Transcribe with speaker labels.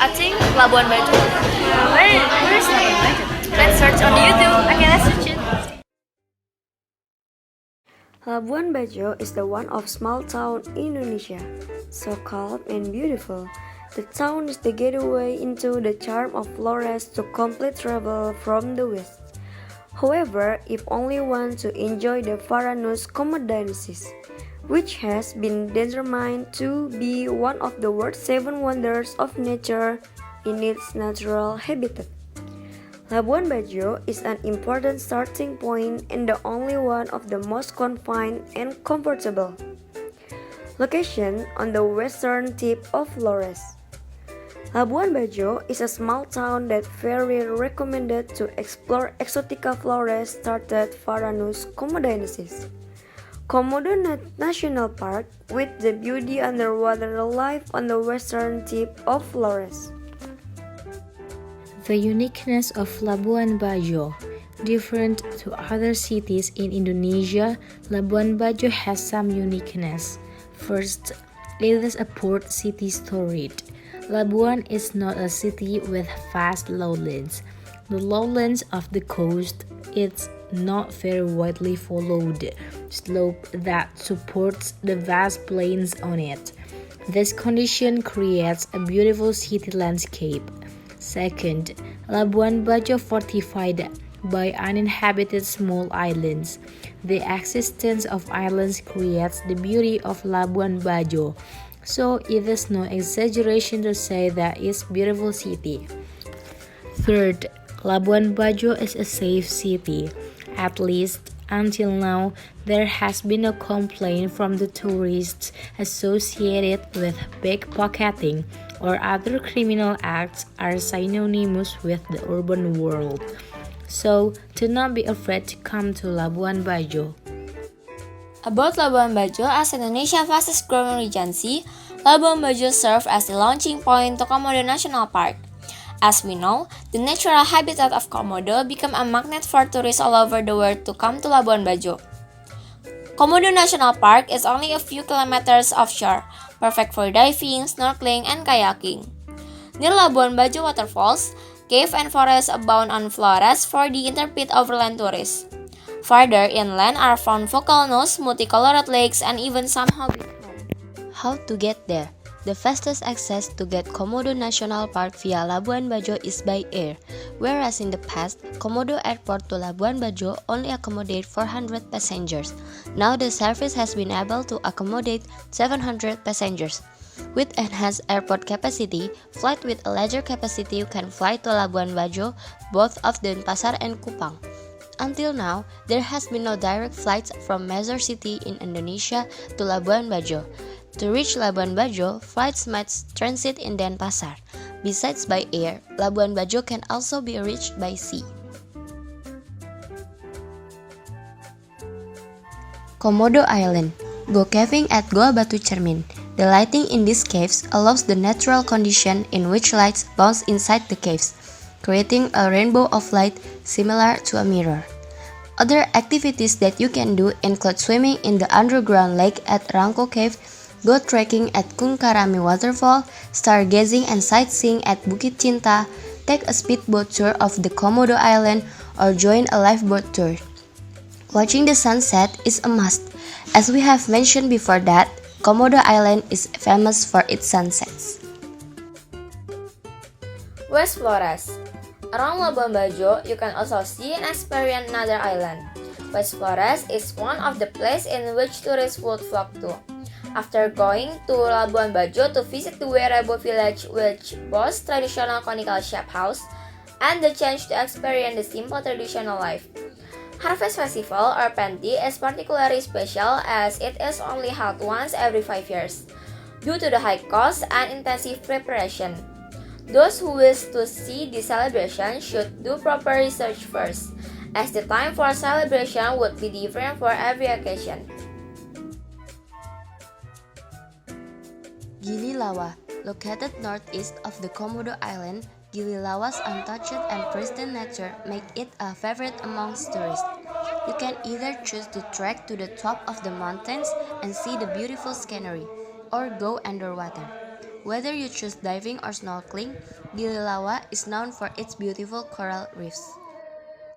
Speaker 1: I think Labuan Bajo. Where is Labuan Bajo? Let's search on YouTube. Okay, let's search it.
Speaker 2: Labuan Bajo is the one of small town in Indonesia, so calm and beautiful. The town is the gateway into the charm of Flores to complete travel from the west. However, if only want to enjoy the Varanus Comodanesis, which has been determined to be one of the world's seven wonders of nature in its natural habitat. Labuan Bajo is an important starting point and the only one of the most confined and comfortable location on the western tip of Flores. Labuan Bajo is a small town that very recommended to explore Exotica Flores started Varanus Comodanesis. Komodo National Park with the beauty underwater life on the western tip of Flores.
Speaker 3: The uniqueness of Labuan Bajo. Different to other cities in Indonesia, Labuan Bajo has some uniqueness. First, it is a port city storied. Labuan is not a city with vast lowlands. The lowlands of the coast is not very widely followed slope that supports the vast plains on it. This condition creates a beautiful city landscape. Second, Labuan Bajo fortified by uninhabited small islands. The existence of islands creates the beauty of Labuan Bajo, so it is no exaggeration to say that it's a beautiful city. Third, Labuan Bajo is a safe city. At least until now, there has been no complaint from the tourists associated with pickpocketing or other criminal acts are synonymous with the urban world. So, do not be afraid to come to Labuan Bajo.
Speaker 4: About Labuan Bajo as Indonesia's fastest growing regency, Labuan Bajo serves as the launching point to Komodo National Park. As we know, the natural habitat of Komodo became a magnet for tourists all over the world to come to Labuan Bajo. Komodo National Park is only a few kilometers offshore, perfect for diving, snorkeling, and kayaking. Near Labuan Bajo waterfalls, cave and forests abound on Flores for the intrepid overland tourists. Farther inland are found volcanoes, multicolored lakes, and even some hobbit homes.
Speaker 5: How to get there? The fastest access to get Komodo National Park via Labuan Bajo is by air, whereas in the past, Komodo Airport to Labuan Bajo only accommodated 400 passengers. Now the service has been able to accommodate 700 passengers. With enhanced airport capacity, flight with a larger capacity can fly to Labuan Bajo, both of Denpasar and Kupang. Until now, there has been no direct flights from major city in Indonesia to Labuan Bajo. To reach Labuan Bajo, flights must transit in Denpasar. Besides by air, Labuan Bajo can also be reached by sea. Komodo Island. Go caving at Goa Batu Cermin. The lighting in these caves allows the natural condition in which lights bounce inside the caves, creating a rainbow of light similar to a mirror. Other activities that you can do include swimming in the underground lake at Rangko Cave, go trekking at Kungkarami Waterfall, stargazing and sightseeing at Bukit Cinta, take a speedboat tour of the Komodo Island, or join a lifeboat tour. Watching the sunset is a must, as we have mentioned before that Komodo Island is famous for its sunsets.
Speaker 4: West Flores. Around Labuan Bajo, you can also see and experience another island. West Flores is one of the places in which tourists would flock to. After going to Labuan Bajo to visit the Werebo village, which boasts traditional conical shaped house, and the chance to experience the simple traditional life. Harvest Festival or Penti is particularly special as it is only held once every 5 years, due to the high cost and intensive preparation. Those who wish to see the celebration should do proper research first, as the time for celebration would be different for every occasion.
Speaker 5: Gili Lawa, located northeast of the Komodo Island, Gili Lawa's untouched and pristine nature make it a favorite amongst tourists. You can either choose to trek to the top of the mountains and see the beautiful scenery, or go underwater. Whether you choose diving or snorkeling, Gili Lawa is known for its beautiful coral reefs.